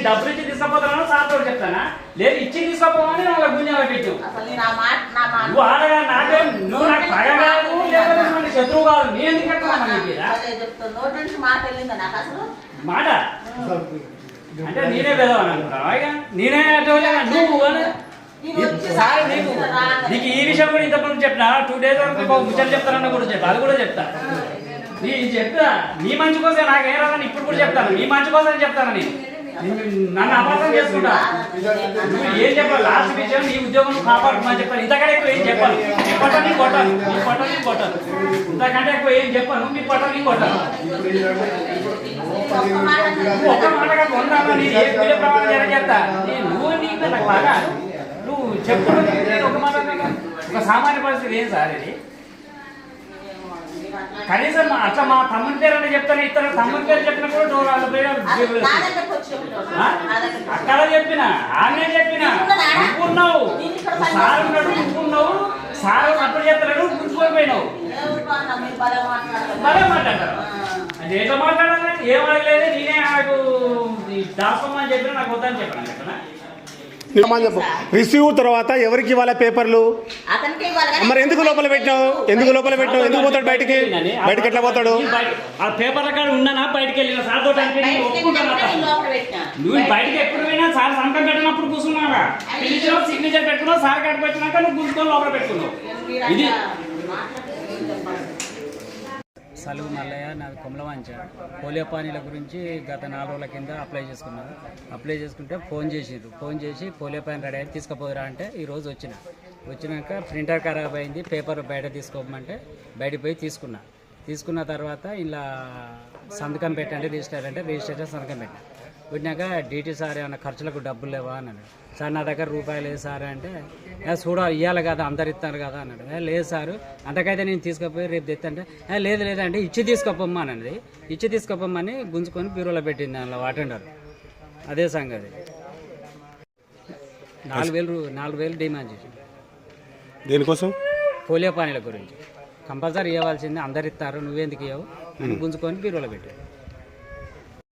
డబ్బులు ఇచ్చి తీసుకుపోతాను సార్తో చెప్తానా లేదు ఇచ్చి తీసుకోపోమని వాళ్ళ గుంజాలు పెట్టు నువ్వు ఆడగా నాకే నువ్వు నాకు పగ కాదు లేకపోతే శత్రువు కాదు నేను ఎందుకు మాట అంటే నేనే పెదవాను అనుకుంటావా ఇక నేనే అట్లా నువ్వు సార్ నీకు ఈ విషయం కూడా ఇంతకుముందు చెప్పినా 2 days వరకు ముచ్చట్లు చెప్తారన్న కూడా చెప్తా అది కూడా చెప్తా నీ చెప్తా నీ మంచి కోసం నాకేం రాదని ఇప్పుడు కూడా చెప్తాను నీ మంచి కోసం చెప్తాను నన్ను అపార్థం చేసుకుంటా నువ్వు ఏం చెప్పాలి లాస్ట్ విషయం నీ ఉద్యోగం కాపాడుకోమని చెప్పాను ఇంతకంటే ఎక్కువ ఏం చెప్పాను నీ పొట్ట నీ కొట్టాను నీ పొట్ట నీ కొట్టాను ఇంతకంటే ఎక్కువ ఏం చెప్పాను నీ పొట్ట నీ కొట్టాను ఒక్క మాటగా కొన్నాను నీ ఏ వీడియో ప్రమాణం జరిగేస్తా నువ్వు నీకు నాకు బాగా నువ్వు చెప్పుకుంటే ఒక మాట ఒక సామాన్య పరిస్థితి ఏం సార్ ఇది కనీసం అట్లా మా తమ్ముని పేరు అని చెప్తాను ఇతర తమ్ముని పేరు చెప్పినప్పుడు వాళ్ళ పేరు అక్కడ చెప్పిన ఆమె చెప్పిన నువ్వున్నావు సార్ ఉన్నాడు నువ్వున్నావు సార్ అప్పుడు చెప్తాడు గుంజుకోపోయినావు భలే మాట్లాడతారు అది ఎట్లా మాట్లాడాలి ఏం అడగలేదు నేనే నాకు దాసుకోమని చెప్పిన నాకు వద్దని చెప్పాను చెప్పనా రిసీవ్ తర్వాత ఎవరికి ఇవ్వాలి పేపర్లు మరి ఎందుకు లోపల పెట్టినావు ఎందుకు పోతాడు బయటికి ఎట్లా పోతాడు ఆ పేపర్ అక్కడ ఉన్నానా బయటకు వెళ్ళిన సార్ తోటి నువ్వు బయటకి ఎప్పుడు పోయినా సార్ సంతకం పెట్టినప్పుడు కూర్చున్నావా పిలిచినావు సిగ్నేచర్ పెట్టుకున్నావు సార్ కట్టు పెట్టినాక నువ్వు కూర్చుకొని లోపల పెట్టుకున్నావు ఇది సలుగు మల్లయ్య నాది కొమలవంచ పోలియో పానీల గురించి గత 4 రోజుల కింద అప్లై చేసుకుంటే ఫోన్ చేసి పోలియో పానీ రెడీ అయితే తీసుకుపోదురా అంటే ఈరోజు వచ్చినాక ప్రింటర్ ఖరాబ్ అయింది పేపర్ బయట తీసుకోమంటే బయటకు పోయి తీసుకున్న తర్వాత ఇలా సంతకం పెట్టండి రిజిస్టర్ సంతకం పెట్టినాక డీటీ సార్ ఏమన్నా ఖర్చులకు డబ్బులు లేవా అన్నాడు సార్ నా దగ్గర రూపాయలు లేదు సార్ అంటే ఇవ్వాలి కదా అందరు ఇస్తారు కదా అన్నాడు లేదు సార్ అంతకైతే నేను తీసుకుపోయి రేపు తెత్తంటే లేదంటే ఇచ్చి తీసుకోపోమ్మా అన్నది ఇచ్చి తీసుకోపోమ్మని గుంజుకొని బ్యూరోలో పెట్టింది అందులో అటెండర్ అదే సంగతి 4,000 డిమాండ్ చేసి దేనికోసం పోలియో పానీల గురించి కంపల్సరీ ఇవ్వాల్సిందే అందరు ఇస్తారు నువ్వెందుకు ఇవ్వవు అని గుంజుకొని బ్యూరోలో పెట్టాడు